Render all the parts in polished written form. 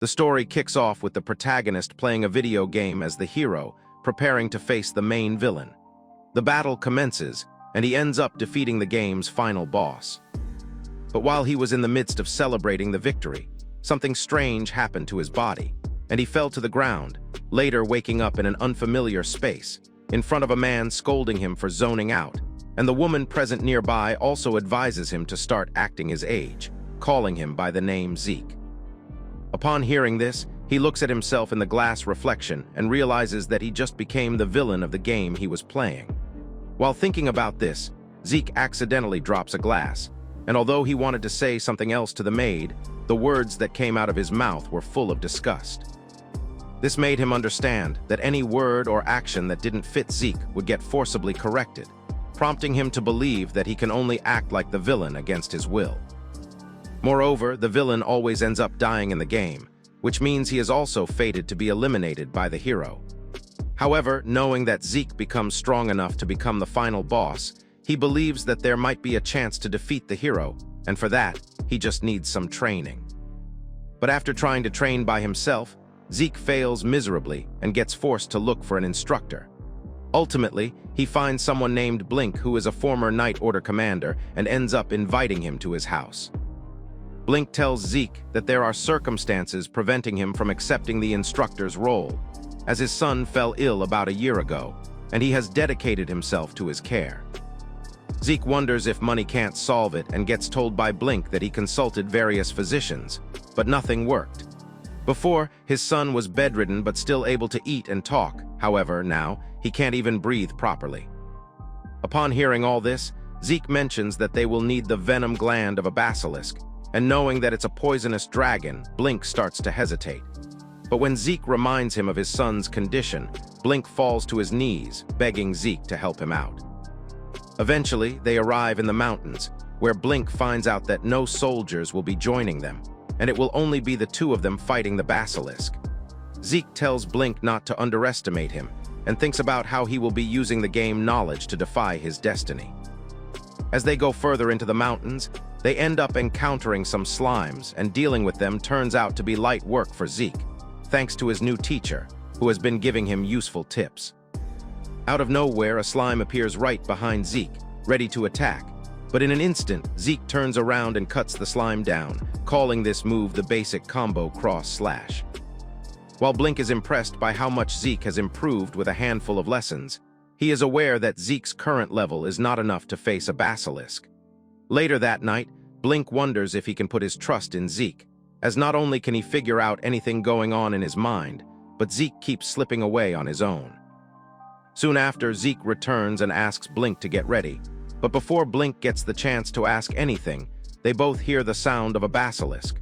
The story kicks off with the protagonist playing a video game as the hero, preparing to face the main villain. The battle commences, and he ends up defeating the game's final boss. But while he was in the midst of celebrating the victory, something strange happened to his body, and he fell to the ground, later waking up in an unfamiliar space, in front of a man scolding him for zoning out, and the woman present nearby also advises him to start acting his age, calling him by the name Zeke. Upon hearing this, he looks at himself in the glass reflection and realizes that he just became the villain of the game he was playing. While thinking about this, Zeke accidentally drops a glass, and although he wanted to say something else to the maid, the words that came out of his mouth were full of disgust. This made him understand that any word or action that didn't fit Zeke would get forcibly corrected, prompting him to believe that he can only act like the villain against his will. Moreover, the villain always ends up dying in the game, which means he is also fated to be eliminated by the hero. However, knowing that Zeke becomes strong enough to become the final boss, he believes that there might be a chance to defeat the hero, and for that, he just needs some training. But after trying to train by himself, Zeke fails miserably and gets forced to look for an instructor. Ultimately, he finds someone named Blink who is a former Night Order commander and ends up inviting him to his house. Blink tells Zeke that there are circumstances preventing him from accepting the instructor's role, as his son fell ill about a year ago, and he has dedicated himself to his care. Zeke wonders if money can't solve it and gets told by Blink that he consulted various physicians, but nothing worked. Before, his son was bedridden but still able to eat and talk. However, now, he can't even breathe properly. Upon hearing all this, Zeke mentions that they will need the venom gland of a basilisk, and knowing that it's a poisonous dragon, Blink starts to hesitate. But when Zeke reminds him of his son's condition, Blink falls to his knees, begging Zeke to help him out. Eventually, they arrive in the mountains, where Blink finds out that no soldiers will be joining them, and it will only be the two of them fighting the basilisk. Zeke tells Blink not to underestimate him, and thinks about how he will be using the game knowledge to defy his destiny. As they go further into the mountains, they end up encountering some slimes, and dealing with them turns out to be light work for Zeke, thanks to his new teacher, who has been giving him useful tips. Out of nowhere, a slime appears right behind Zeke, ready to attack, but in an instant, Zeke turns around and cuts the slime down, calling this move the basic combo cross-slash. While Blink is impressed by how much Zeke has improved with a handful of lessons, he is aware that Zeke's current level is not enough to face a basilisk. Later that night, Blink wonders if he can put his trust in Zeke, as not only can he figure out anything going on in his mind, but Zeke keeps slipping away on his own. Soon after, Zeke returns and asks Blink to get ready, but before Blink gets the chance to ask anything, they both hear the sound of a basilisk.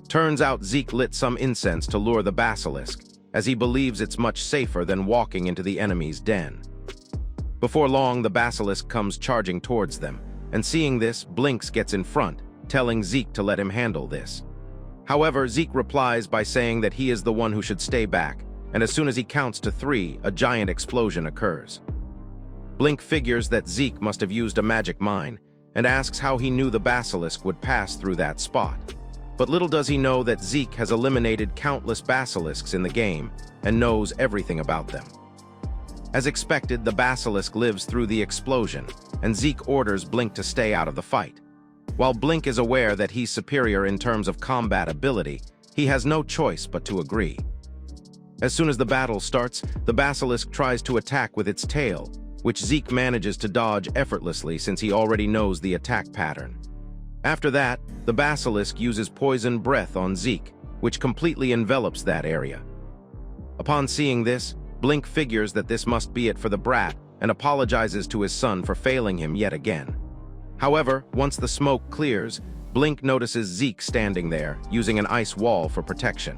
Turns out Zeke lit some incense to lure the basilisk, as he believes it's much safer than walking into the enemy's den. Before long, the basilisk comes charging towards them, and seeing this, Blinks gets in front, telling Zeke to let him handle this. However, Zeke replies by saying that he is the one who should stay back, and as soon as he counts to 3, a giant explosion occurs. Blink figures that Zeke must have used a magic mine, and asks how he knew the basilisk would pass through that spot. But little does he know that Zeke has eliminated countless basilisks in the game, and knows everything about them. As expected, the basilisk lives through the explosion, and Zeke orders Blink to stay out of the fight. While Blink is aware that he's superior in terms of combat ability, he has no choice but to agree. As soon as the battle starts, the basilisk tries to attack with its tail, which Zeke manages to dodge effortlessly since he already knows the attack pattern. After that, the basilisk uses poison breath on Zeke, which completely envelops that area. Upon seeing this, Blink figures that this must be it for the brat and apologizes to his son for failing him yet again. However, once the smoke clears, Blink notices Zeke standing there, using an ice wall for protection.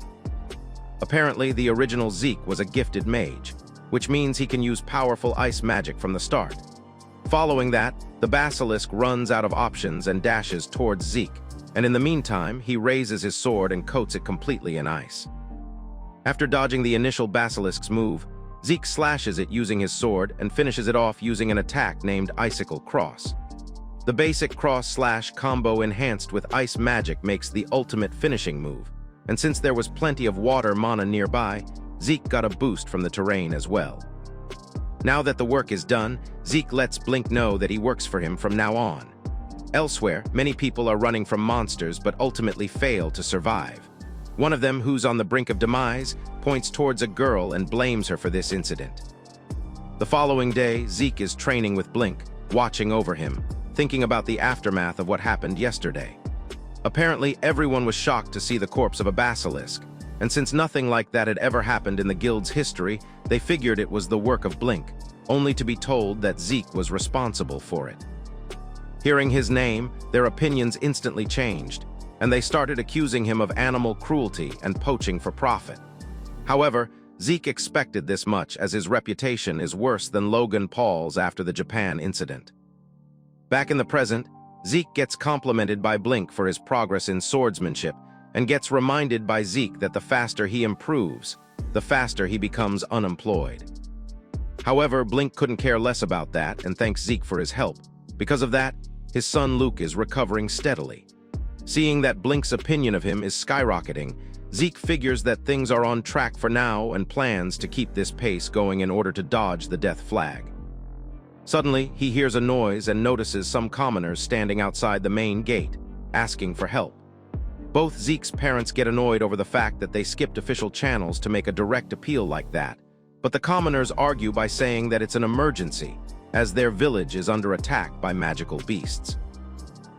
Apparently, the original Zeke was a gifted mage, which means he can use powerful ice magic from the start. Following that, the basilisk runs out of options and dashes towards Zeke, and in the meantime, he raises his sword and coats it completely in ice. After dodging the initial basilisk's move, Zeke slashes it using his sword and finishes it off using an attack named Icicle Cross. The basic cross-slash combo enhanced with ice magic makes the ultimate finishing move, and since there was plenty of water mana nearby, Zeke got a boost from the terrain as well. Now that the work is done, Zeke lets Blink know that he works for him from now on. Elsewhere, many people are running from monsters but ultimately fail to survive. One of them, who's on the brink of demise, points towards a girl and blames her for this incident. The following day, Zeke is training with Blink, watching over him, thinking about the aftermath of what happened yesterday. Apparently, everyone was shocked to see the corpse of a basilisk, and since nothing like that had ever happened in the guild's history, they figured it was the work of Blink, only to be told that Zeke was responsible for it. Hearing his name, their opinions instantly changed, and they started accusing him of animal cruelty and poaching for profit. However, Zeke expected this much, as his reputation is worse than Logan Paul's after the Japan incident. Back in the present, Zeke gets complimented by Blink for his progress in swordsmanship and gets reminded by Zeke that the faster he improves, the faster he becomes unemployed. However, Blink couldn't care less about that and thanks Zeke for his help. Because of that, his son Luke is recovering steadily. Seeing that Blink's opinion of him is skyrocketing, Zeke figures that things are on track for now and plans to keep this pace going in order to dodge the death flag. Suddenly, he hears a noise and notices some commoners standing outside the main gate, asking for help. Both Zeke's parents get annoyed over the fact that they skipped official channels to make a direct appeal like that, but the commoners argue by saying that it's an emergency, as their village is under attack by magical beasts.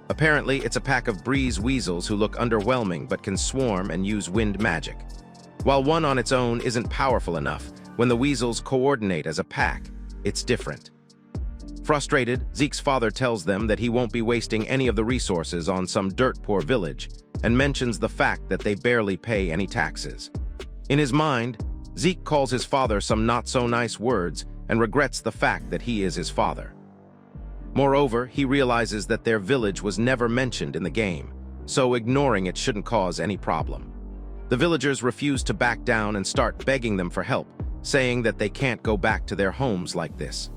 Apparently, it's a pack of breeze weasels who look underwhelming but can swarm and use wind magic. While one on its own isn't powerful enough, when the weasels coordinate as a pack, it's different. Frustrated, Zeke's father tells them that he won't be wasting any of the resources on some dirt-poor village, and mentions the fact that they barely pay any taxes. In his mind, Zeke calls his father some not-so-nice words and regrets the fact that he is his father. Moreover, he realizes that their village was never mentioned in the game, so ignoring it shouldn't cause any problem. The villagers refuse to back down and start begging them for help, saying that they can't go back to their homes like this.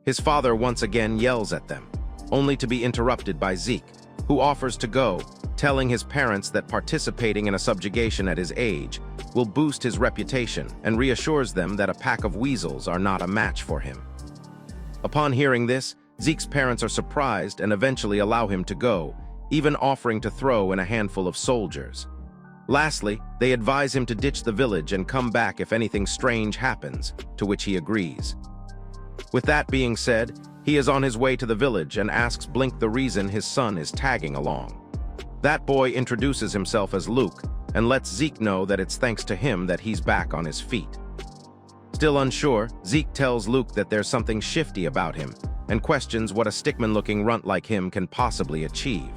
His father once again yells at them, only to be interrupted by Zeke, who offers to go, telling his parents that participating in a subjugation at his age will boost his reputation and reassures them that a pack of weasels are not a match for him. Upon hearing this, Zeke's parents are surprised and eventually allow him to go, even offering to throw in a handful of soldiers. Lastly, they advise him to ditch the village and come back if anything strange happens, to which he agrees. With that being said, he is on his way to the village and asks Blink the reason his son is tagging along. That boy introduces himself as Luke and lets Zeke know that it's thanks to him that he's back on his feet. Still unsure, Zeke tells Luke that there's something shifty about him and questions what a stickman-looking runt like him can possibly achieve.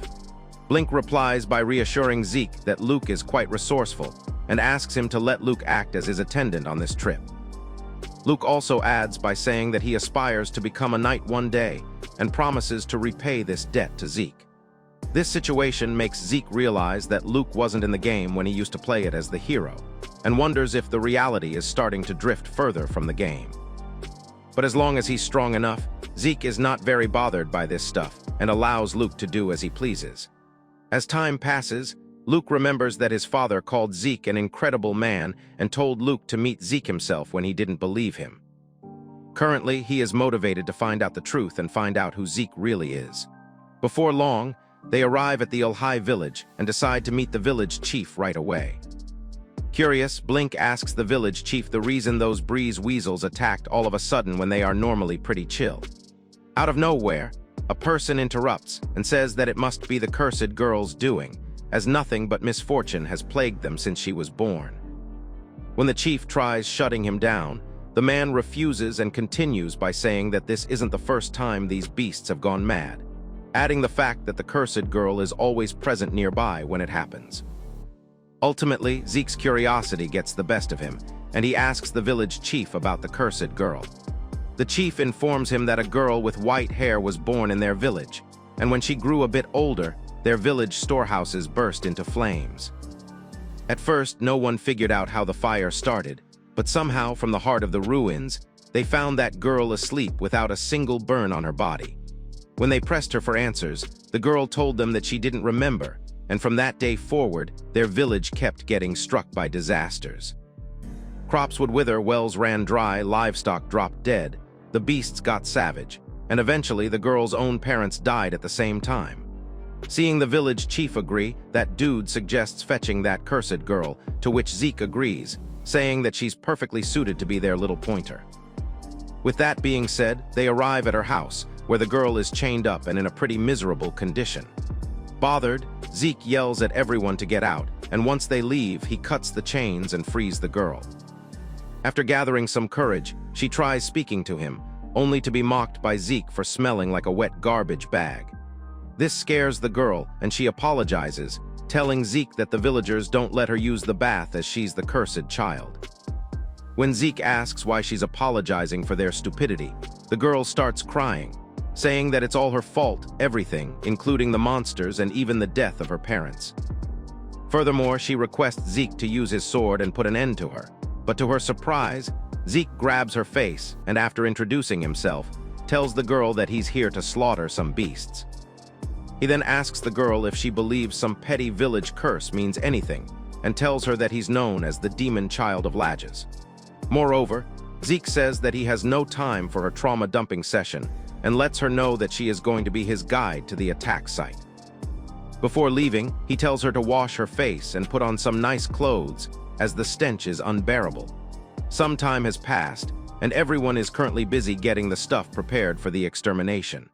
Blink replies by reassuring Zeke that Luke is quite resourceful and asks him to let Luke act as his attendant on this trip. Luke also adds by saying that he aspires to become a knight one day and promises to repay this debt to Zeke. This situation makes Zeke realize that Luke wasn't in the game when he used to play it as the hero, and wonders if the reality is starting to drift further from the game. But as long as he's strong enough, Zeke is not very bothered by this stuff and allows Luke to do as he pleases. As time passes, Luke remembers that his father called Zeke an incredible man and told Luke to meet Zeke himself when he didn't believe him. Currently, he is motivated to find out the truth and find out who Zeke really is. Before long, they arrive at the Ulhai village and decide to meet the village chief right away. Curious, Blink asks the village chief the reason those breeze weasels attacked all of a sudden when they are normally pretty chill. Out of nowhere, a person interrupts and says that it must be the cursed girl's doing, as nothing but misfortune has plagued them since she was born. When the chief tries shutting him down, the man refuses and continues by saying that this isn't the first time these beasts have gone mad, adding the fact that the cursed girl is always present nearby when it happens. Ultimately, Zeke's curiosity gets the best of him, and he asks the village chief about the cursed girl. The chief informs him that a girl with white hair was born in their village, and when she grew a bit older, their village storehouses burst into flames. At first, no one figured out how the fire started, but somehow from the heart of the ruins, they found that girl asleep without a single burn on her body. When they pressed her for answers, the girl told them that she didn't remember, and from that day forward, their village kept getting struck by disasters. Crops would wither, wells ran dry, livestock dropped dead, the beasts got savage, and eventually the girl's own parents died at the same time. Seeing the village chief agree, that dude suggests fetching that cursed girl, to which Zeke agrees, saying that she's perfectly suited to be their little pointer. With that being said, they arrive at her house, where the girl is chained up and in a pretty miserable condition. Bothered, Zeke yells at everyone to get out, and once they leave, he cuts the chains and frees the girl. After gathering some courage, she tries speaking to him, only to be mocked by Zeke for smelling like a wet garbage bag. This scares the girl, and she apologizes, telling Zeke that the villagers don't let her use the bath as she's the cursed child. When Zeke asks why she's apologizing for their stupidity, the girl starts crying, saying that it's all her fault, everything, including the monsters and even the death of her parents. Furthermore, she requests Zeke to use his sword and put an end to her, but to her surprise, Zeke grabs her face and after introducing himself, tells the girl that he's here to slaughter some beasts. He then asks the girl if she believes some petty village curse means anything, and tells her that he's known as the demon child of Lages. Moreover, Zeke says that he has no time for her trauma dumping session and lets her know that she is going to be his guide to the attack site. Before leaving, he tells her to wash her face and put on some nice clothes, as the stench is unbearable. Some time has passed, and everyone is currently busy getting the stuff prepared for the extermination.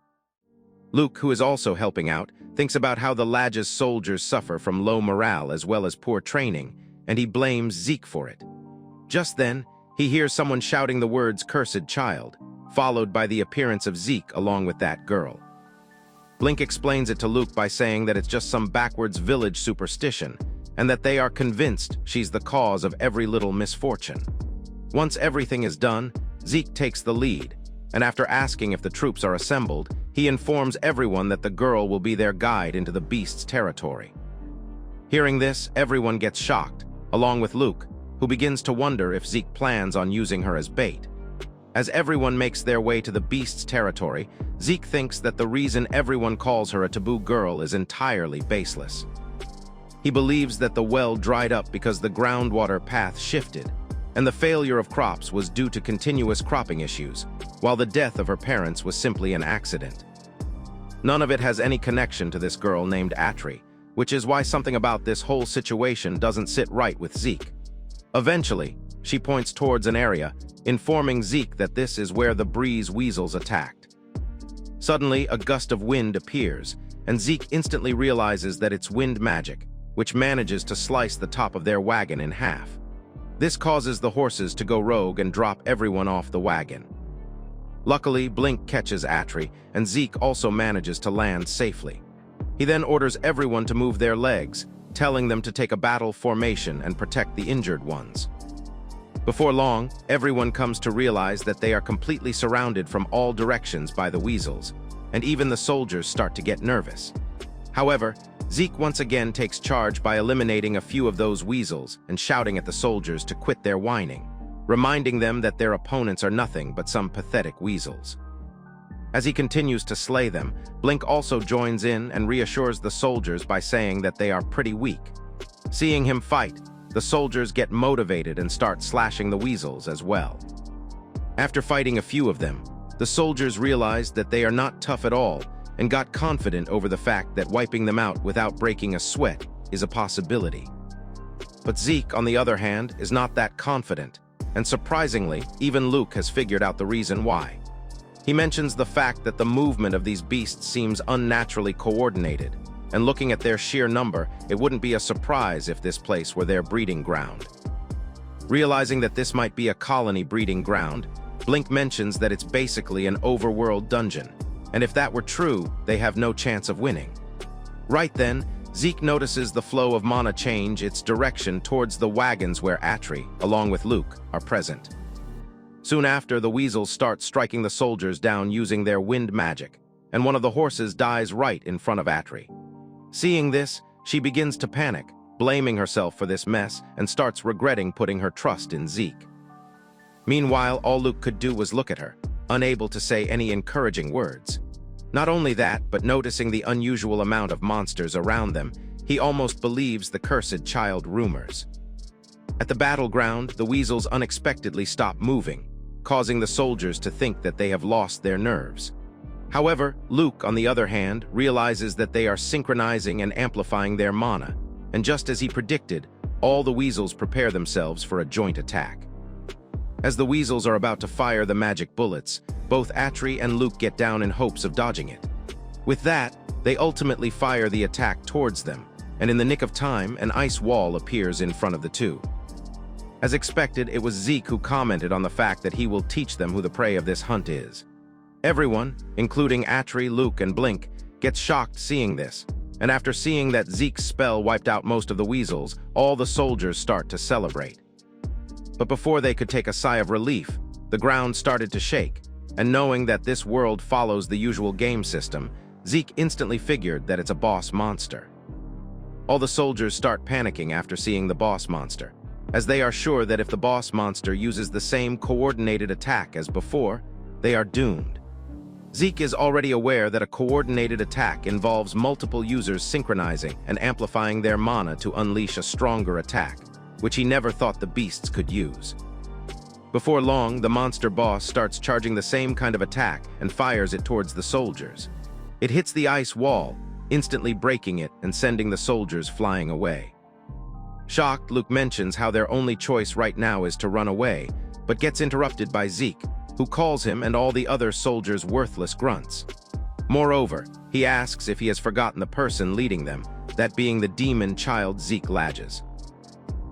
Luke, who is also helping out, thinks about how the Lages soldiers suffer from low morale as well as poor training, and he blames Zeke for it. Just then, he hears someone shouting the words "cursed child," followed by the appearance of Zeke along with that girl. Blink explains it to Luke by saying that it's just some backwards village superstition, and that they are convinced she's the cause of every little misfortune. Once everything is done, Zeke takes the lead, and after asking if the troops are assembled, he informs everyone that the girl will be their guide into the beast's territory. Hearing this, everyone gets shocked, along with Luke, who begins to wonder if Zeke plans on using her as bait. As everyone makes their way to the beast's territory, Zeke thinks that the reason everyone calls her a taboo girl is entirely baseless. He believes that the well dried up because the groundwater path shifted, and the failure of crops was due to continuous cropping issues, while the death of her parents was simply an accident. None of it has any connection to this girl named Atri, which is why something about this whole situation doesn't sit right with Zeke. Eventually, she points towards an area, informing Zeke that this is where the breeze weasels attacked. Suddenly, a gust of wind appears, and Zeke instantly realizes that it's wind magic, which manages to slice the top of their wagon in half. This causes the horses to go rogue and drop everyone off the wagon. Luckily, Blink catches Atri, and Zeke also manages to land safely. He then orders everyone to move their legs, telling them to take a battle formation and protect the injured ones. Before long, everyone comes to realize that they are completely surrounded from all directions by the weasels, and even the soldiers start to get nervous. However, Zeke once again takes charge by eliminating a few of those weasels and shouting at the soldiers to quit their whining, reminding them that their opponents are nothing but some pathetic weasels. As he continues to slay them, Blink also joins in and reassures the soldiers by saying that they are pretty weak. Seeing him fight, the soldiers get motivated and start slashing the weasels as well. After fighting a few of them, the soldiers realized that they are not tough at all and got confident over the fact that wiping them out without breaking a sweat is a possibility. But Zeke, on the other hand, is not that confident, and surprisingly, even Luke has figured out the reason why. He mentions the fact that the movement of these beasts seems unnaturally coordinated, and looking at their sheer number, it wouldn't be a surprise if this place were their breeding ground. Realizing that this might be a colony breeding ground, Blink mentions that it's basically an overworld dungeon, and if that were true, they have no chance of winning. Right then, Zeke notices the flow of mana change its direction towards the wagons where Atri, along with Luke, are present. Soon after, the weasels start striking the soldiers down using their wind magic, and one of the horses dies right in front of Atri. Seeing this, she begins to panic, blaming herself for this mess, and starts regretting putting her trust in Zeke. Meanwhile, all Luke could do was look at her, unable to say any encouraging words. Not only that, but noticing the unusual amount of monsters around them, he almost believes the cursed child rumors. At the battleground, the weasels unexpectedly stop moving, causing the soldiers to think that they have lost their nerves. However, Luke, on the other hand, realizes that they are synchronizing and amplifying their mana, and just as he predicted, all the weasels prepare themselves for a joint attack. As the weasels are about to fire the magic bullets, both Atri and Luke get down in hopes of dodging it. With that, they ultimately fire the attack towards them, and in the nick of time, an ice wall appears in front of the two. As expected, it was Zeke who commented on the fact that he will teach them who the prey of this hunt is. Everyone, including Atri, Luke, and Blink, gets shocked seeing this, and after seeing that Zeke's spell wiped out most of the weasels, all the soldiers start to celebrate. But before they could take a sigh of relief, the ground started to shake, and knowing that this world follows the usual game system, Zeke instantly figured that it's a boss monster. All the soldiers start panicking after seeing the boss monster, as they are sure that if the boss monster uses the same coordinated attack as before, they are doomed. Zeke is already aware that a coordinated attack involves multiple users synchronizing and amplifying their mana to unleash a stronger attack, which he never thought the beasts could use. Before long, the monster boss starts charging the same kind of attack and fires it towards the soldiers. It hits the ice wall, instantly breaking it and sending the soldiers flying away. Shocked, Luke mentions how their only choice right now is to run away, but gets interrupted by Zeke, who calls him and all the other soldiers worthless grunts. Moreover, he asks if he has forgotten the person leading them, that being the demon child Isekai'd.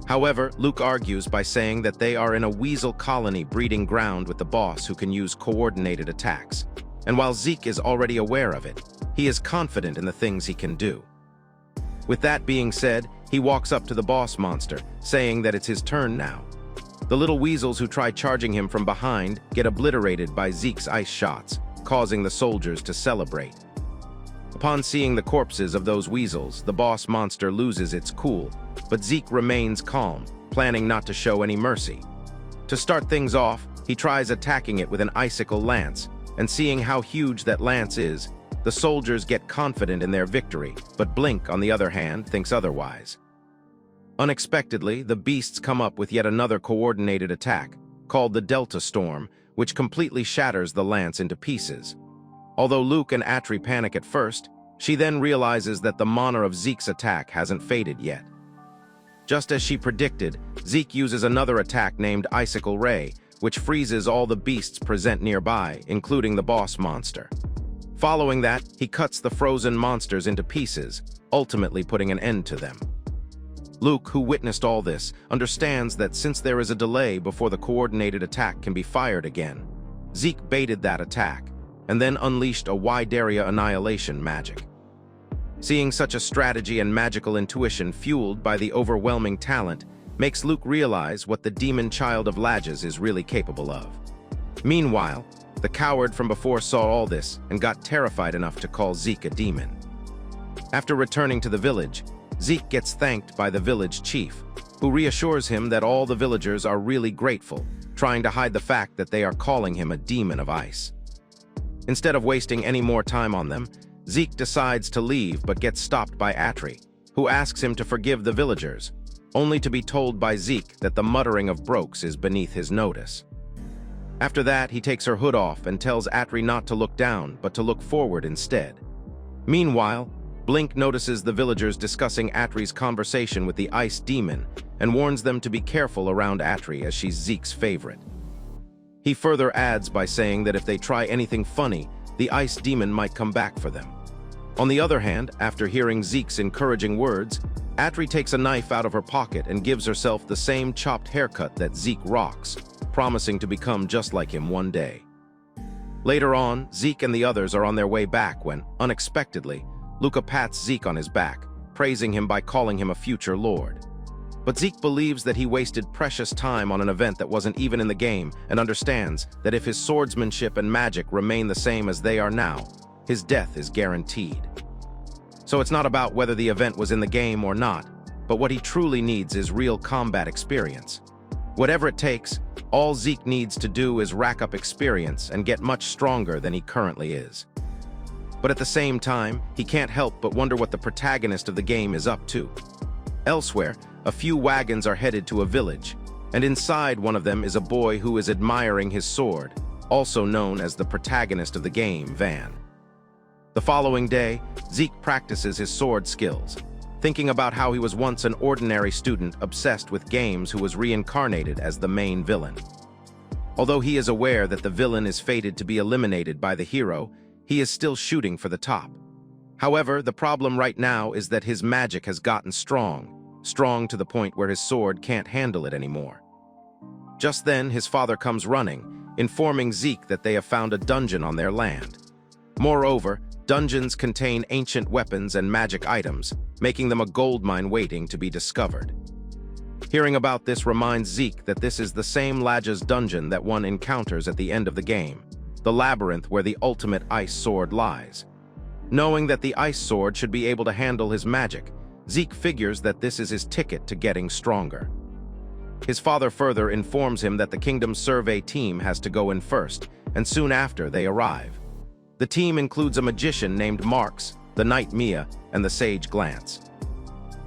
However, Luke argues by saying that they are in a weasel colony breeding ground with the boss who can use coordinated attacks, and while Zeke is already aware of it, he is confident in the things he can do. With that being said, he walks up to the boss monster, saying that it's his turn now. The little weasels who try charging him from behind get obliterated by Zeke's ice shots, causing the soldiers to celebrate. Upon seeing the corpses of those weasels, the boss monster loses its cool, but Zeke remains calm, planning not to show any mercy. To start things off, he tries attacking it with an icicle lance, and seeing how huge that lance is, the soldiers get confident in their victory, but Blink, on the other hand, thinks otherwise. Unexpectedly, the beasts come up with yet another coordinated attack, called the Delta Storm, which completely shatters the lance into pieces. Although Luke and Atri panic at first, she then realizes that the mana of Zeke's attack hasn't faded yet. Just as she predicted, Zeke uses another attack named Icicle Ray, which freezes all the beasts present nearby, including the boss monster. Following that, he cuts the frozen monsters into pieces, ultimately putting an end to them. Luke, who witnessed all this, understands that since there is a delay before the coordinated attack can be fired again, Zeke baited that attack, and then unleashed a wide-area annihilation magic. Seeing such a strategy and magical intuition fueled by the overwhelming talent makes Luke realize what the demon child of Lages is really capable of. Meanwhile, the coward from before saw all this and got terrified enough to call Zeke a demon. After returning to the village, Zeke gets thanked by the village chief, who reassures him that all the villagers are really grateful, trying to hide the fact that they are calling him a demon of ice. Instead of wasting any more time on them, Zeke decides to leave but gets stopped by Atri, who asks him to forgive the villagers, only to be told by Zeke that the muttering of Brokes is beneath his notice. After that, he takes her hood off and tells Atri not to look down, but to look forward instead. Meanwhile, Blink notices the villagers discussing Atri's conversation with the ice demon and warns them to be careful around Atri as she's Zeke's favorite. He further adds by saying that if they try anything funny, the ice demon might come back for them. On the other hand, after hearing Zeke's encouraging words, Atri takes a knife out of her pocket and gives herself the same chopped haircut that Zeke rocks, promising to become just like him one day. Later on, Zeke and the others are on their way back when, unexpectedly, Luca pats Zeke on his back, praising him by calling him a future lord. But Zeke believes that he wasted precious time on an event that wasn't even in the game and understands that if his swordsmanship and magic remain the same as they are now, his death is guaranteed. So it's not about whether the event was in the game or not, but what he truly needs is real combat experience. Whatever it takes, all Zeke needs to do is rack up experience and get much stronger than he currently is. But at the same time, he can't help but wonder what the protagonist of the game is up to. Elsewhere, a few wagons are headed to a village, and inside one of them is a boy who is admiring his sword, also known as the protagonist of the game, Van. The following day, Zeke practices his sword skills, thinking about how he was once an ordinary student obsessed with games who was reincarnated as the main villain. Although he is aware that the villain is fated to be eliminated by the hero, he is still shooting for the top. However, the problem right now is that his magic has gotten strong to the point where his sword can't handle it anymore. Just then, his father comes running, informing Zeke that they have found a dungeon on their land. Moreover, dungeons contain ancient weapons and magic items, making them a goldmine waiting to be discovered. Hearing about this reminds Zeke that this is the same Lajah's dungeon that one encounters at the end of the game, the labyrinth where the ultimate ice sword lies. Knowing that the ice sword should be able to handle his magic, Zeke figures that this is his ticket to getting stronger. His father further informs him that the kingdom's survey team has to go in first, and soon after they arrive. The team includes a magician named Marks, the knight Mia, and the sage Glance.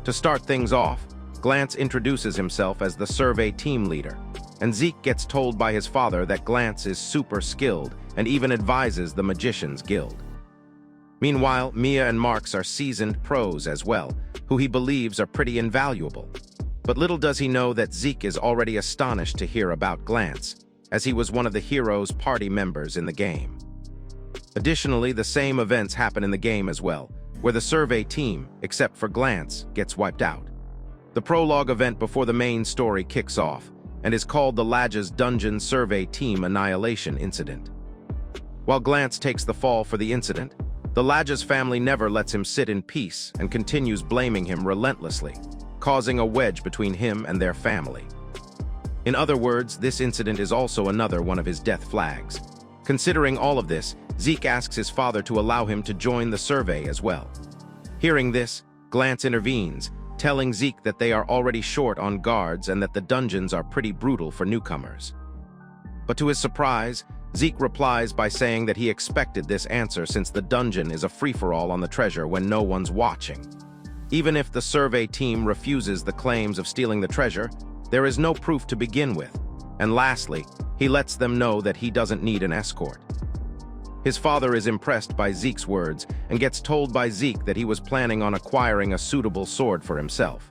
To start things off, Glance introduces himself as the survey team leader, and Zeke gets told by his father that Glance is super skilled and even advises the Magician's Guild. Meanwhile, Mia and Marks are seasoned pros as well, who he believes are pretty invaluable. But little does he know that Zeke is already astonished to hear about Glance, as he was one of the hero's party members in the game. Additionally, the same events happen in the game as well, where the survey team, except for Glance, gets wiped out. The prologue event before the main story kicks off, and is called the Lajah's Dungeon Survey Team Annihilation Incident. While Glance takes the fall for the incident, the Lajah's family never lets him sit in peace and continues blaming him relentlessly, causing a wedge between him and their family. In other words, this incident is also another one of his death flags. Considering all of this, Zeke asks his father to allow him to join the survey as well. Hearing this, Glance intervenes, telling Zeke that they are already short on guards and that the dungeons are pretty brutal for newcomers. But to his surprise, Zeke replies by saying that he expected this answer since the dungeon is a free-for-all on the treasure when no one's watching. Even if the survey team refuses the claims of stealing the treasure, there is no proof to begin with, and lastly, he lets them know that he doesn't need an escort. His father is impressed by Zeke's words and gets told by Zeke that he was planning on acquiring a suitable sword for himself.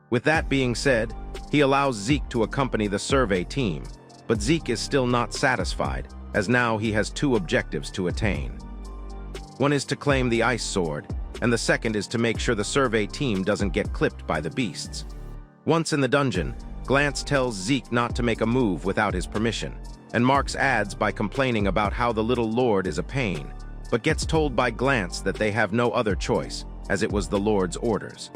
With that being said, he allows Zeke to accompany the survey team, but Zeke is still not satisfied, as now he has two objectives to attain. One is to claim the ice sword, and the second is to make sure the survey team doesn't get clipped by the beasts. Once in the dungeon, Glance tells Zeke not to make a move without his permission, and Marks adds by complaining about how the little lord is a pain, but gets told by Glance that they have no other choice, as it was the lord's orders.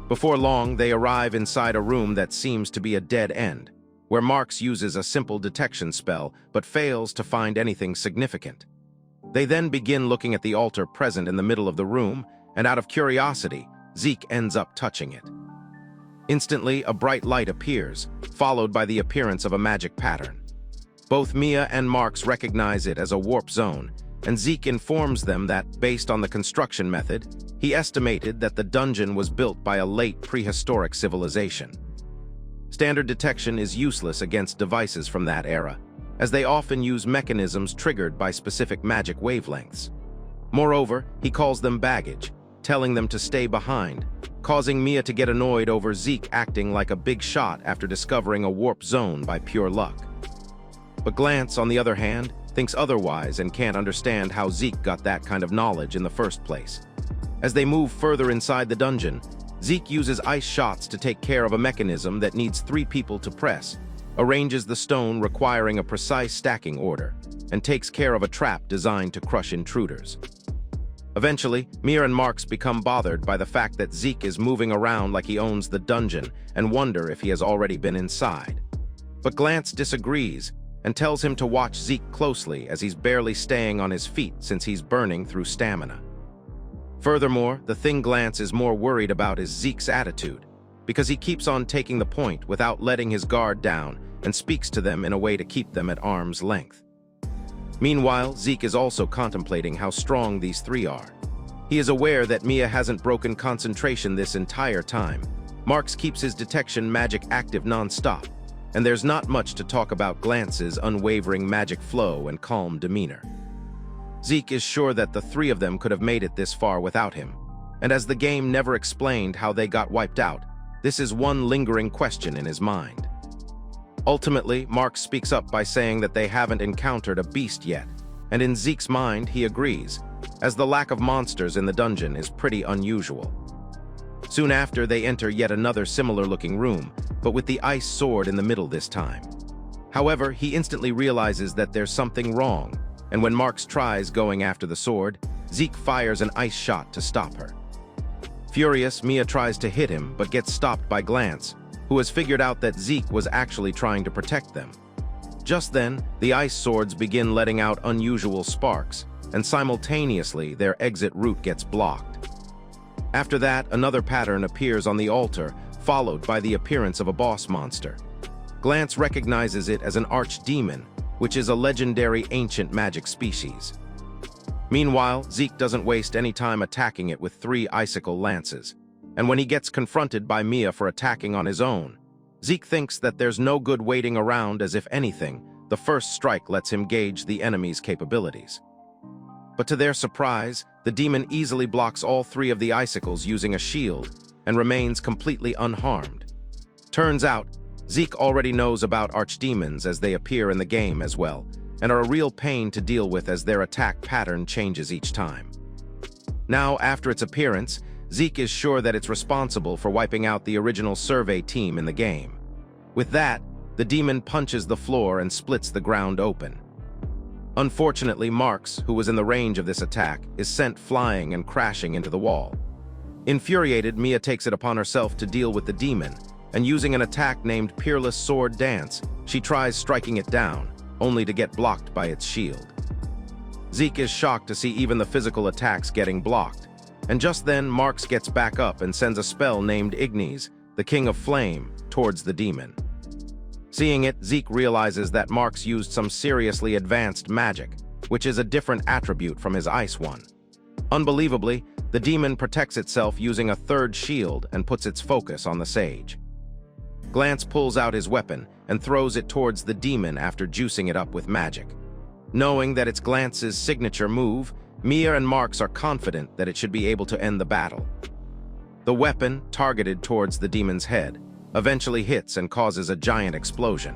Before long, they arrive inside a room that seems to be a dead end, where Marks uses a simple detection spell but fails to find anything significant. They then begin looking at the altar present in the middle of the room, and out of curiosity, Zeke ends up touching it. Instantly, a bright light appears, followed by the appearance of a magic pattern. Both Mia and Marks recognize it as a warp zone, and Zeke informs them that, based on the construction method, he estimated that the dungeon was built by a late prehistoric civilization. Standard detection is useless against devices from that era, as they often use mechanisms triggered by specific magic wavelengths. Moreover, he calls them baggage, telling them to stay behind, causing Mia to get annoyed over Zeke acting like a big shot after discovering a warp zone by pure luck. But Glance, on the other hand, thinks otherwise and can't understand how Zeke got that kind of knowledge in the first place. As they move further inside the dungeon, Zeke uses ice shots to take care of a mechanism that needs 3 people to press, arranges the stone requiring a precise stacking order, and takes care of a trap designed to crush intruders. Eventually, Mia and Marks become bothered by the fact that Zeke is moving around like he owns the dungeon and wonder if he has already been inside. But Glance disagrees and tells him to watch Zeke closely as he's barely staying on his feet since he's burning through stamina. Furthermore, the thing Glance is more worried about is Zeke's attitude, because he keeps on taking the point without letting his guard down and speaks to them in a way to keep them at arm's length. Meanwhile, Zeke is also contemplating how strong these three are. He is aware that Mia hasn't broken concentration this entire time. Marks keeps his detection magic active non-stop, and there's not much to talk about Glance's unwavering magic flow and calm demeanor. Zeke is sure that the three of them could have made it this far without him, and as the game never explained how they got wiped out, this is one lingering question in his mind. Ultimately, Marks speaks up by saying that they haven't encountered a beast yet, and in Zeke's mind, he agrees, as the lack of monsters in the dungeon is pretty unusual. Soon after, they enter yet another similar-looking room, but with the ice sword in the middle this time. However, he instantly realizes that there's something wrong, and when Marks tries going after the sword, Zeke fires an ice shot to stop her. Furious, Mia tries to hit him, but gets stopped by Glance, who has figured out that Zeke was actually trying to protect them. Just then, the ice swords begin letting out unusual sparks, and simultaneously their exit route gets blocked. After that, another pattern appears on the altar, followed by the appearance of a boss monster. Glance recognizes it as an archdemon, which is a legendary ancient magic species. Meanwhile, Zeke doesn't waste any time attacking it with 3 icicle lances, and when he gets confronted by Mia for attacking on his own, Zeke thinks that there's no good waiting around, as if anything, the first strike lets him gauge the enemy's capabilities. But to their surprise, the demon easily blocks all 3 of the icicles using a shield and remains completely unharmed. Turns out, Zeke already knows about archdemons as they appear in the game as well, and are a real pain to deal with as their attack pattern changes each time. Now, after its appearance, Zeke is sure that it's responsible for wiping out the original survey team in the game. With that, the demon punches the floor and splits the ground open. Unfortunately, Marks, who was in the range of this attack, is sent flying and crashing into the wall. Infuriated, Mia takes it upon herself to deal with the demon, and using an attack named Peerless Sword Dance, she tries striking it down, only to get blocked by its shield. Zeke is shocked to see even the physical attacks getting blocked, and just then Marks gets back up and sends a spell named Ignis, the King of Flame, towards the demon. Seeing it, Zeke realizes that Marks used some seriously advanced magic, which is a different attribute from his ice one. Unbelievably, the demon protects itself using a 3rd shield and puts its focus on the sage. Glance pulls out his weapon and throws it towards the demon after juicing it up with magic. Knowing that it's Glance's signature move, Mia and Marks are confident that it should be able to end the battle. The weapon, targeted towards the demon's head, eventually hits and causes a giant explosion.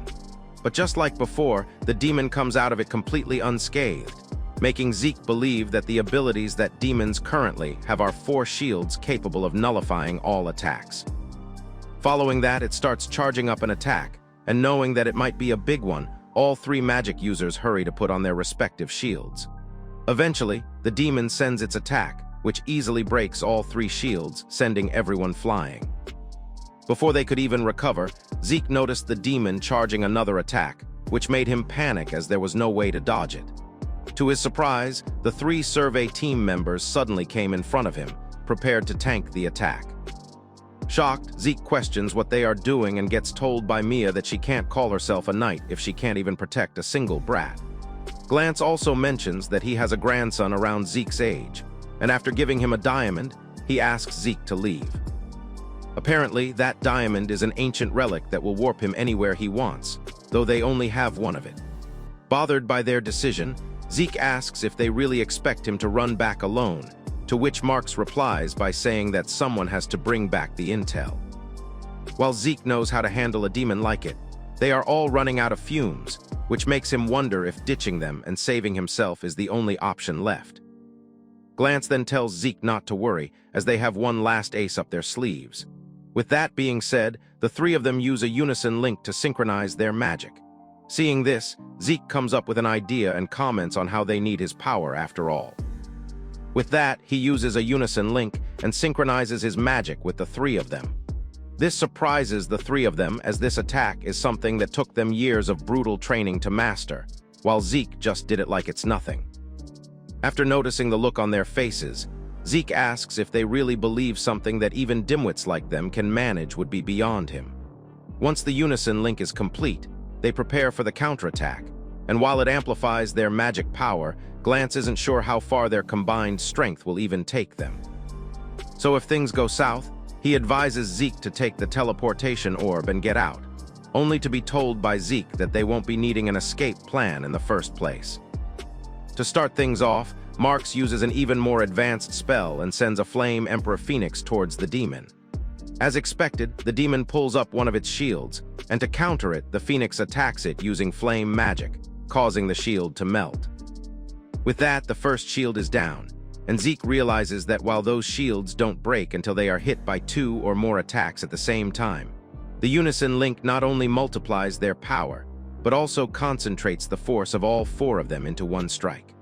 But just like before, the demon comes out of it completely unscathed, making Zeke believe that the abilities that demons currently have are 4 shields capable of nullifying all attacks. Following that, it starts charging up an attack, and knowing that it might be a big one, all 3 magic users hurry to put on their respective shields. Eventually, the demon sends its attack, which easily breaks all 3 shields, sending everyone flying. Before they could even recover, Zeke noticed the demon charging another attack, which made him panic as there was no way to dodge it. To his surprise, the 3 survey team members suddenly came in front of him, prepared to tank the attack. Shocked, Zeke questions what they are doing and gets told by Mia that she can't call herself a knight if she can't even protect a single brat. Glance also mentions that he has a grandson around Zeke's age, and after giving him a diamond, he asks Zeke to leave. Apparently, that diamond is an ancient relic that will warp him anywhere he wants, though they only have one of it. Bothered by their decision, Zeke asks if they really expect him to run back alone, to which Marks replies by saying that someone has to bring back the intel. While Zeke knows how to handle a demon like it, they are all running out of fumes, which makes him wonder if ditching them and saving himself is the only option left. Glance then tells Zeke not to worry, as they have one last ace up their sleeves. With that being said, the 3 of them use a unison link to synchronize their magic. Seeing this, Zeke comes up with an idea and comments on how they need his power after all. With that, he uses a unison link and synchronizes his magic with the 3 of them. This surprises the 3 of them, as this attack is something that took them years of brutal training to master, while Zeke just did it like it's nothing. After noticing the look on their faces, Zeke asks if they really believe something that even dimwits like them can manage would be beyond him. Once the unison link is complete, they prepare for the counterattack, and while it amplifies their magic power, Glance isn't sure how far their combined strength will even take them. So if things go south, he advises Zeke to take the teleportation orb and get out, only to be told by Zeke that they won't be needing an escape plan in the first place. To start things off, Marks uses an even more advanced spell and sends a Flame Emperor Phoenix towards the demon. As expected, the demon pulls up one of its shields, and to counter it, the Phoenix attacks it using flame magic, causing the shield to melt. With that, the first shield is down, and Zeke realizes that while those shields don't break until they are hit by 2 or more attacks at the same time, the Unison Link not only multiplies their power, but also concentrates the force of all 4 of them into one strike.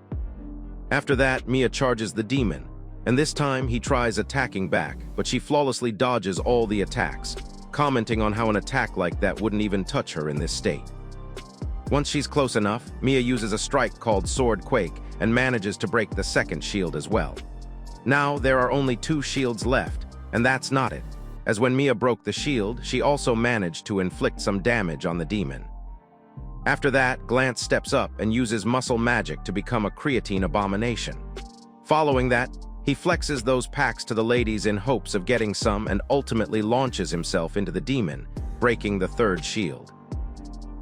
After that, Mia charges the demon, and this time he tries attacking back, but she flawlessly dodges all the attacks, commenting on how an attack like that wouldn't even touch her in this state. Once she's close enough, Mia uses a strike called Sword Quake and manages to break the second shield as well. Now there are only 2 shields left, and that's not it, as when Mia broke the shield, she also managed to inflict some damage on the demon. After that, Glance steps up and uses muscle magic to become a creatine abomination. Following that, he flexes those packs to the ladies in hopes of getting some and ultimately launches himself into the demon, breaking the 3rd shield.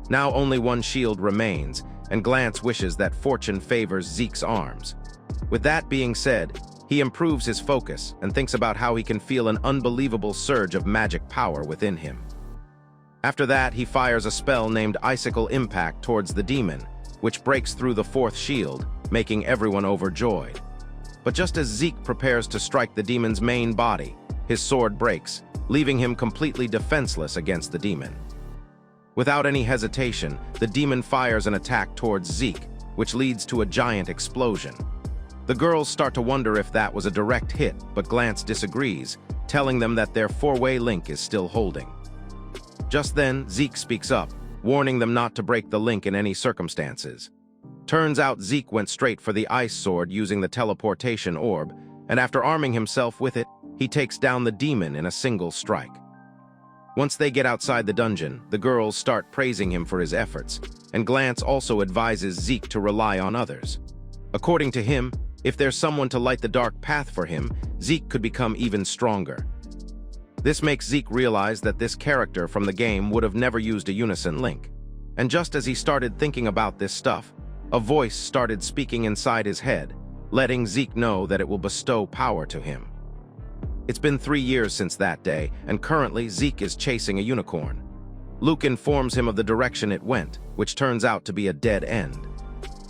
Now only 1 shield remains, and Glance wishes that fortune favors Zeke's arms. With that being said, he improves his focus and thinks about how he can feel an unbelievable surge of magic power within him. After that, he fires a spell named Icicle Impact towards the demon, which breaks through the 4th shield, making everyone overjoyed. But just as Zeke prepares to strike the demon's main body, his sword breaks, leaving him completely defenseless against the demon. Without any hesitation, the demon fires an attack towards Zeke, which leads to a giant explosion. The girls start to wonder if that was a direct hit, but Glance disagrees, telling them that their 4-way link is still holding. Just then, Zeke speaks up, warning them not to break the link in any circumstances. Turns out Zeke went straight for the ice sword using the teleportation orb, and after arming himself with it, he takes down the demon in a single strike. Once they get outside the dungeon, the girls start praising him for his efforts, and Glance also advises Zeke to rely on others. According to him, if there's someone to light the dark path for him, Zeke could become even stronger. This makes Zeke realize that this character from the game would have never used a Unison Link. And just as he started thinking about this stuff, a voice started speaking inside his head, letting Zeke know that it will bestow power to him. It's been 3 years since that day, and currently Zeke is chasing a unicorn. Luke informs him of the direction it went, which turns out to be a dead end.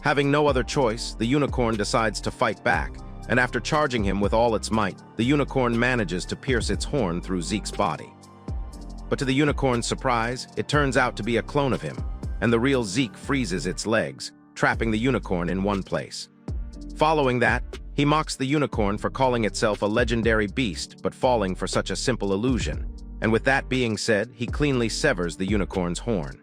Having no other choice, the unicorn decides to fight back, and after charging him with all its might, the unicorn manages to pierce its horn through Zeke's body. But to the unicorn's surprise, it turns out to be a clone of him, and the real Zeke freezes its legs, trapping the unicorn in one place. Following that, he mocks the unicorn for calling itself a legendary beast but falling for such a simple illusion, and with that being said, he cleanly severs the unicorn's horn.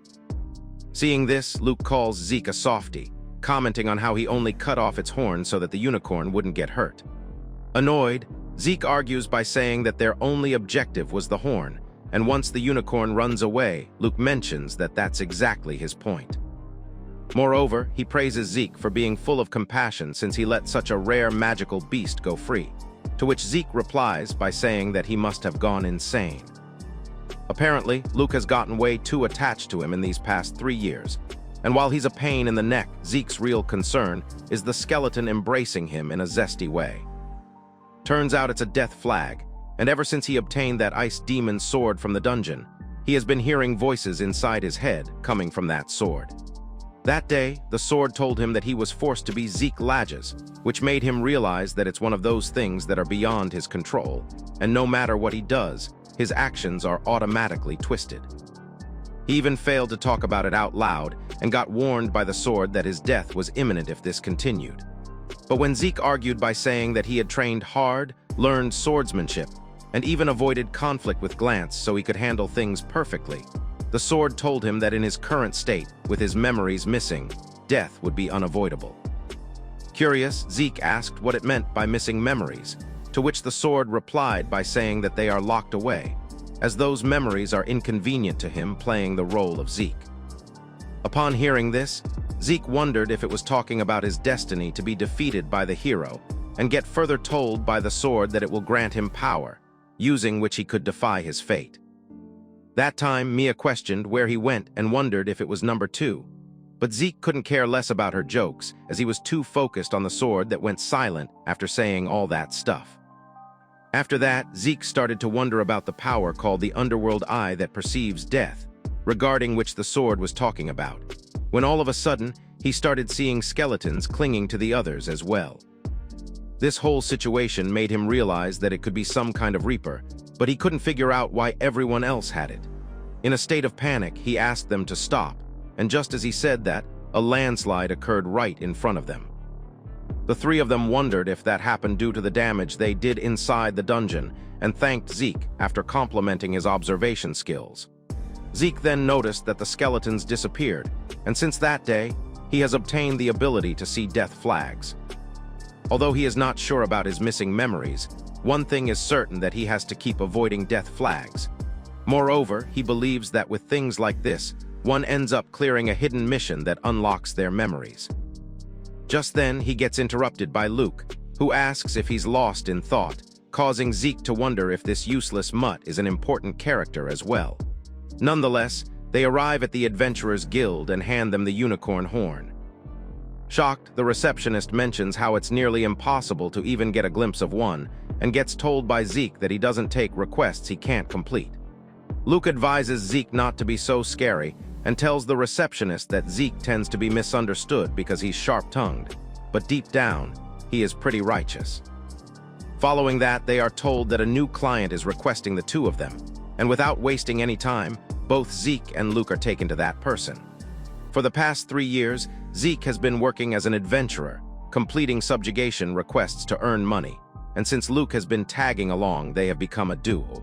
Seeing this, Luke calls Zeke a softie, commenting on how he only cut off its horn so that the unicorn wouldn't get hurt. Annoyed, Zeke argues by saying that their only objective was the horn, and once the unicorn runs away, Luke mentions that that's exactly his point. Moreover, he praises Zeke for being full of compassion since he let such a rare magical beast go free, to which Zeke replies by saying that he must have gone insane. Apparently, Luke has gotten way too attached to him in these past 3 years, and while he's a pain in the neck, Zeke's real concern is the skeleton embracing him in a zesty way. Turns out it's a death flag, and ever since he obtained that ice demon sword from the dungeon, he has been hearing voices inside his head coming from that sword. That day, the sword told him that he was forced to be Zeke Ladges, which made him realize that it's one of those things that are beyond his control, and no matter what he does, his actions are automatically twisted. He even failed to talk about it out loud and got warned by the sword that his death was imminent if this continued. But when Zeke argued by saying that he had trained hard, learned swordsmanship, and even avoided conflict with Glance so he could handle things perfectly, the sword told him that in his current state, with his memories missing, death would be unavoidable. Curious, Zeke asked what it meant by missing memories, to which the sword replied by saying that they are locked away, as those memories are inconvenient to him playing the role of Zeke. Upon hearing this, Zeke wondered if it was talking about his destiny to be defeated by the hero, and get further told by the sword that it will grant him power, using which he could defy his fate. That time, Mia questioned where he went and wondered if it was number 2. But Zeke couldn't care less about her jokes, as he was too focused on the sword that went silent after saying all that stuff. After that, Zeke started to wonder about the power called the underworld eye that perceives death, regarding which the sword was talking about, when all of a sudden, he started seeing skeletons clinging to the others as well. This whole situation made him realize that it could be some kind of reaper, but he couldn't figure out why everyone else had it. In a state of panic, he asked them to stop, and just as he said that, a landslide occurred right in front of them. The three of them wondered if that happened due to the damage they did inside the dungeon, and thanked Zeke after complimenting his observation skills. Zeke then noticed that the skeletons disappeared, and since that day, he has obtained the ability to see death flags. Although he is not sure about his missing memories, one thing is certain that he has to keep avoiding death flags. Moreover, he believes that with things like this, one ends up clearing a hidden mission that unlocks their memories. Just then, he gets interrupted by Luke, who asks if he's lost in thought, causing Zeke to wonder if this useless mutt is an important character as well. Nonetheless, they arrive at the Adventurers Guild and hand them the unicorn horn. Shocked, the receptionist mentions how it's nearly impossible to even get a glimpse of one, and gets told by Zeke that he doesn't take requests he can't complete. Luke advises Zeke not to be so scary, and tells the receptionist that Zeke tends to be misunderstood because he's sharp-tongued, but deep down, he is pretty righteous. Following that, they are told that a new client is requesting the two of them, and without wasting any time, both Zeke and Luke are taken to that person. For the past 3 years, Zeke has been working as an adventurer, completing subjugation requests to earn money, and since Luke has been tagging along, they have become a duo.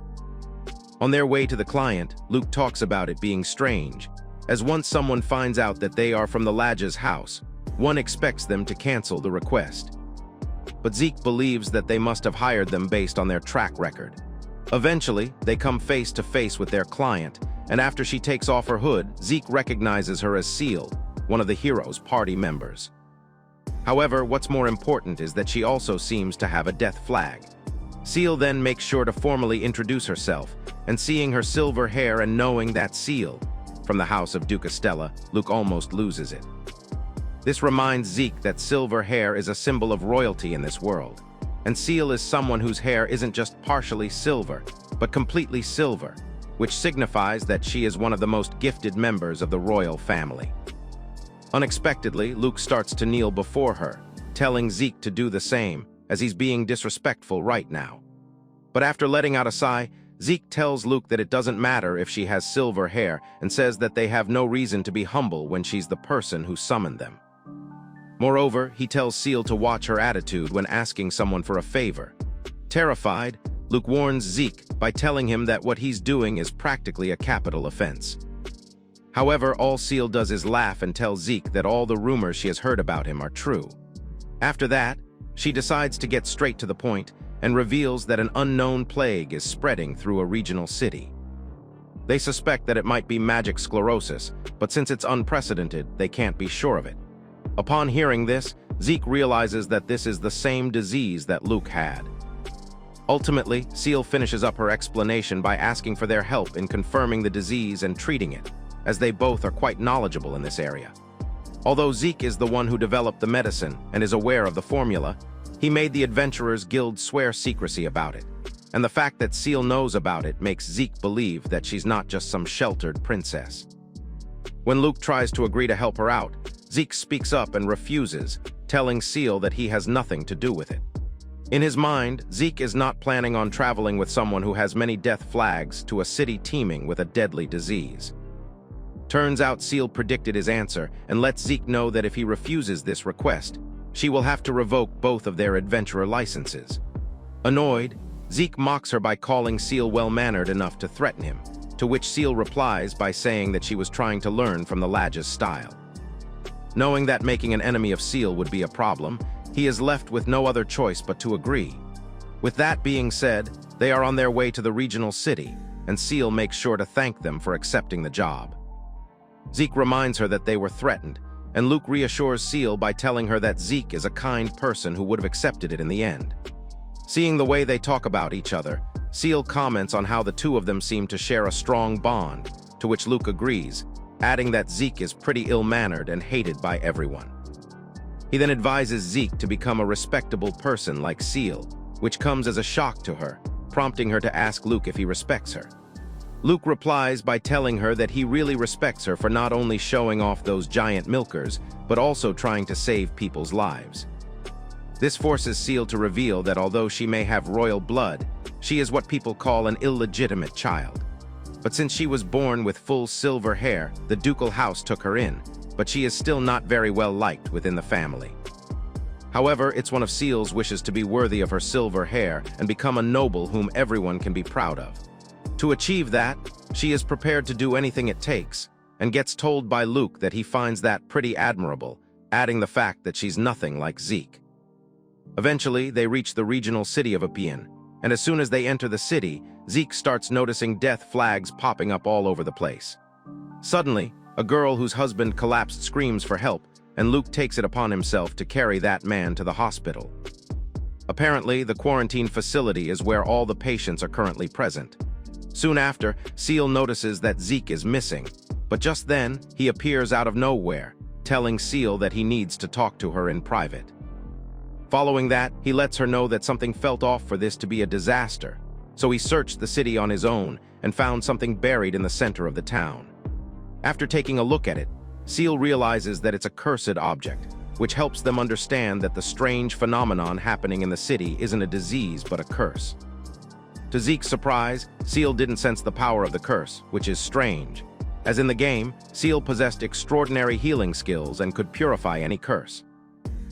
On their way to the client, Luke talks about it being strange, as once someone finds out that they are from the Ladja's house, one expects them to cancel the request. But Zeke believes that they must have hired them based on their track record. Eventually, they come face to face with their client, and after she takes off her hood, Zeke recognizes her as Seal, one of the hero's party members. However, what's more important is that she also seems to have a death flag. Seal then makes sure to formally introduce herself, and seeing her silver hair and knowing that Seal, from the house of Duke Estella, Luke almost loses it. This reminds Zeke that silver hair is a symbol of royalty in this world, and Seal is someone whose hair isn't just partially silver, but completely silver, which signifies that she is one of the most gifted members of the royal family. Unexpectedly, Luke starts to kneel before her, telling Zeke to do the same, as he's being disrespectful right now. But after letting out a sigh, Zeke tells Luke that it doesn't matter if she has silver hair and says that they have no reason to be humble when she's the person who summoned them. Moreover, he tells Seal to watch her attitude when asking someone for a favor. Terrified, Luke warns Zeke by telling him that what he's doing is practically a capital offense. However, all Seal does is laugh and tell Zeke that all the rumors she has heard about him are true. After that, she decides to get straight to the point and reveals that an unknown plague is spreading through a regional city. They suspect that it might be magic sclerosis, but since it's unprecedented, they can't be sure of it. Upon hearing this, Zeke realizes that this is the same disease that Luke had. Ultimately, Seal finishes up her explanation by asking for their help in confirming the disease and treating it, as they both are quite knowledgeable in this area. Although Zeke is the one who developed the medicine and is aware of the formula, he made the Adventurers Guild swear secrecy about it, and the fact that Seal knows about it makes Zeke believe that she's not just some sheltered princess. When Luke tries to agree to help her out, Zeke speaks up and refuses, telling Seal that he has nothing to do with it. In his mind, Zeke is not planning on traveling with someone who has many death flags to a city teeming with a deadly disease. Turns out Seal predicted his answer and lets Zeke know that if he refuses this request, she will have to revoke both of their adventurer licenses. Annoyed, Zeke mocks her by calling Seal well-mannered enough to threaten him, to which Seal replies by saying that she was trying to learn from the Ladja's style. Knowing that making an enemy of Seal would be a problem, he is left with no other choice but to agree. With that being said, they are on their way to the regional city, and Seal makes sure to thank them for accepting the job. Zeke reminds her that they were threatened, and Luke reassures Seal by telling her that Zeke is a kind person who would have accepted it in the end. Seeing the way they talk about each other, Seal comments on how the two of them seem to share a strong bond, to which Luke agrees, adding that Zeke is pretty ill-mannered and hated by everyone. He then advises Zeke to become a respectable person like Seal, which comes as a shock to her, prompting her to ask Luke if he respects her. Luke replies by telling her that he really respects her for not only showing off those giant milkers, but also trying to save people's lives. This forces Seal to reveal that although she may have royal blood, she is what people call an illegitimate child. But since she was born with full silver hair, the ducal house took her in, but she is still not very well liked within the family. However, it's one of Seal's wishes to be worthy of her silver hair and become a noble whom everyone can be proud of. To achieve that, she is prepared to do anything it takes, and gets told by Luke that he finds that pretty admirable, adding the fact that she's nothing like Zeke. Eventually, they reach the regional city of Isekai'd, and as soon as they enter the city, Zeke starts noticing death flags popping up all over the place. Suddenly, a girl whose husband collapsed screams for help, and Luke takes it upon himself to carry that man to the hospital. Apparently, the quarantine facility is where all the patients are currently present. Soon after, Seal notices that Zeke is missing, but just then, he appears out of nowhere, telling Seal that he needs to talk to her in private. Following that, he lets her know that something felt off for this to be a disaster, so he searched the city on his own and found something buried in the center of the town. After taking a look at it, Seal realizes that it's a cursed object, which helps them understand that the strange phenomenon happening in the city isn't a disease but a curse. To Zeke's surprise, Seal didn't sense the power of the curse, which is strange, as in the game, Seal possessed extraordinary healing skills and could purify any curse.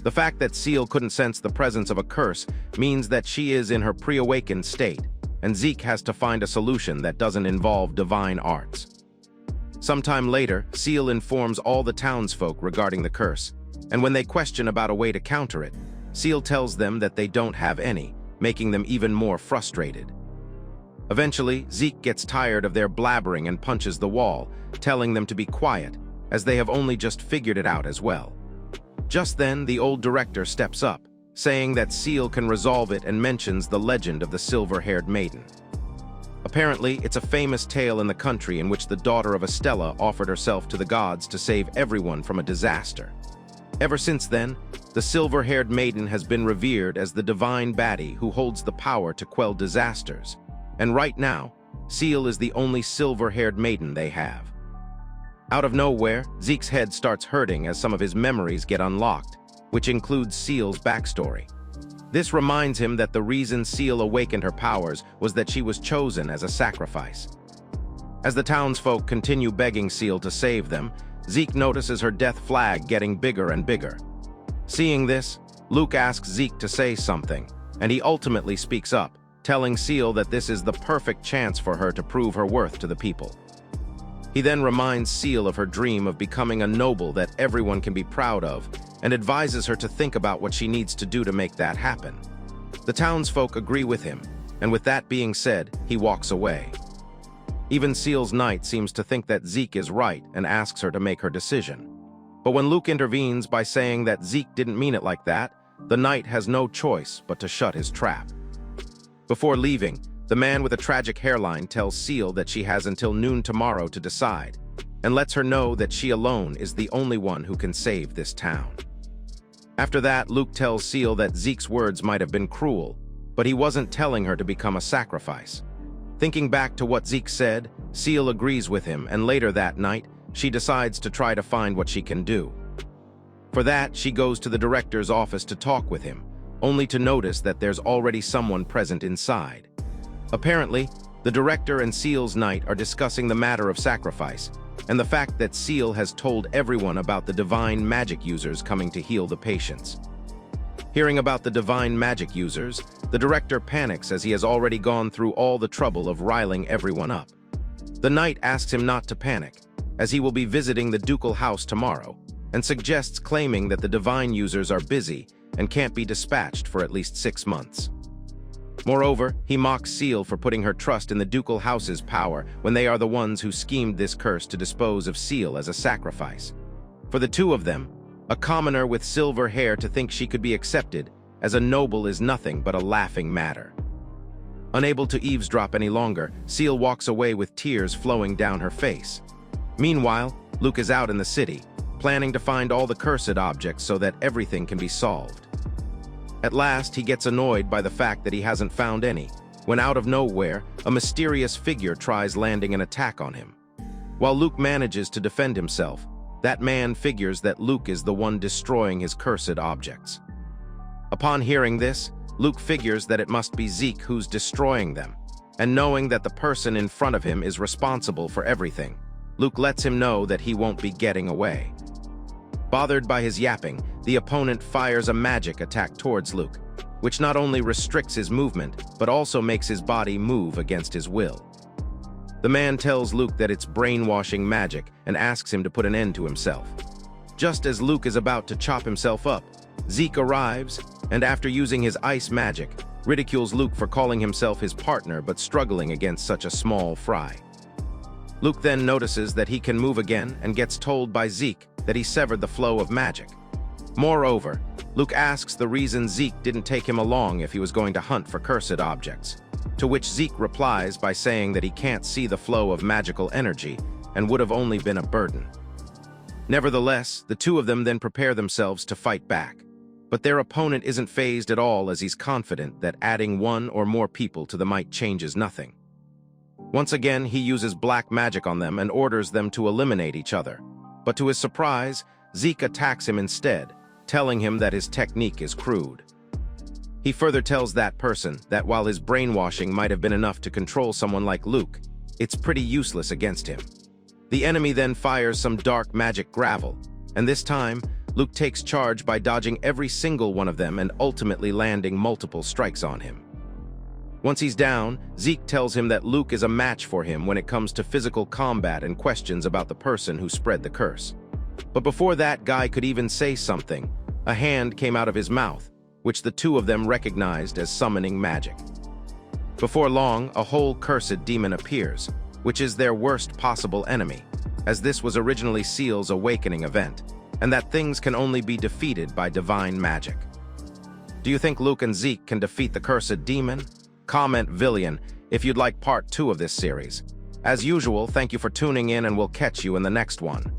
The fact that Seal couldn't sense the presence of a curse means that she is in her pre-awakened state, and Zeke has to find a solution that doesn't involve divine arts. Sometime later, Seal informs all the townsfolk regarding the curse, and when they question about a way to counter it, Seal tells them that they don't have any, making them even more frustrated. Eventually, Zeke gets tired of their blabbering and punches the wall, telling them to be quiet, as they have only just figured it out as well. Just then, the old director steps up, saying that Seal can resolve it and mentions the legend of the silver-haired maiden. Apparently, it's a famous tale in the country in which the daughter of Estella offered herself to the gods to save everyone from a disaster. Ever since then, the silver-haired maiden has been revered as the divine baddie who holds the power to quell disasters. And right now, Seal is the only silver-haired maiden they have. Out of nowhere, Zeke's head starts hurting as some of his memories get unlocked, which includes Seal's backstory. This reminds him that the reason Seal awakened her powers was that she was chosen as a sacrifice. As the townsfolk continue begging Seal to save them, Zeke notices her death flag getting bigger and bigger. Seeing this, Luke asks Zeke to say something, and he ultimately speaks up, telling Seal that this is the perfect chance for her to prove her worth to the people. He then reminds Seal of her dream of becoming a noble that everyone can be proud of, and advises her to think about what she needs to do to make that happen. The townsfolk agree with him, and with that being said, he walks away. Even Seal's knight seems to think that Zeke is right and asks her to make her decision. But when Luke intervenes by saying that Zeke didn't mean it like that, the knight has no choice but to shut his trap. Before leaving, the man with a tragic hairline tells Seal that she has until noon tomorrow to decide, and lets her know that she alone is the only one who can save this town. After that, Luke tells Seal that Zeke's words might have been cruel, but he wasn't telling her to become a sacrifice. Thinking back to what Zeke said, Seal agrees with him, and later that night, she decides to try to find what she can do. For that, she goes to the director's office to talk with him, only to notice that there's already someone present inside. Apparently, the director and Seal's knight are discussing the matter of sacrifice, and the fact that Seal has told everyone about the divine magic users coming to heal the patients. Hearing about the divine magic users, the director panics as he has already gone through all the trouble of riling everyone up. The knight asks him not to panic, as he will be visiting the ducal house tomorrow, and suggests claiming that the divine users are busy and can't be dispatched for at least 6 months. Moreover, he mocks Seal for putting her trust in the ducal house's power when they are the ones who schemed this curse to dispose of Seal as a sacrifice. For the two of them, a commoner with silver hair to think she could be accepted as a noble is nothing but a laughing matter. Unable to eavesdrop any longer, Seal walks away with tears flowing down her face. Meanwhile, Luke is out in the city, planning to find all the cursed objects so that everything can be solved. At last, he gets annoyed by the fact that he hasn't found any, when out of nowhere, a mysterious figure tries landing an attack on him. While Luke manages to defend himself, that man figures that Luke is the one destroying his cursed objects. Upon hearing this, Luke figures that it must be Zeke who's destroying them, and knowing that the person in front of him is responsible for everything, Luke lets him know that he won't be getting away. Bothered by his yapping, the opponent fires a magic attack towards Luke, which not only restricts his movement, but also makes his body move against his will. The man tells Luke that it's brainwashing magic and asks him to put an end to himself. Just as Luke is about to chop himself up, Zeke arrives, and after using his ice magic, ridicules Luke for calling himself his partner but struggling against such a small fry. Luke then notices that he can move again and gets told by Zeke that he severed the flow of magic. Moreover, Luke asks the reason Zeke didn't take him along if he was going to hunt for cursed objects, to which Zeke replies by saying that he can't see the flow of magical energy and would have only been a burden. Nevertheless, the two of them then prepare themselves to fight back, but their opponent isn't fazed at all as he's confident that adding one or more people to the might changes nothing. Once again, he uses black magic on them and orders them to eliminate each other, but to his surprise, Zeke attacks him instead, telling him that his technique is crude. He further tells that person that while his brainwashing might have been enough to control someone like Luke, it's pretty useless against him. The enemy then fires some dark magic gravel, and this time, Luke takes charge by dodging every single one of them and ultimately landing multiple strikes on him. Once he's down, Zeke tells him that Luke is a match for him when it comes to physical combat and questions about the person who spread the curse. But before that guy could even say something, a hand came out of his mouth, which the two of them recognized as summoning magic. Before long, a whole cursed demon appears, which is their worst possible enemy, as this was originally Seal's awakening event, and that things can only be defeated by divine magic. Do you think Luke and Zeke can defeat the cursed demon? Comment Villian if you'd like part 2 of this series. As usual, thank you for tuning in and we'll catch you in the next one.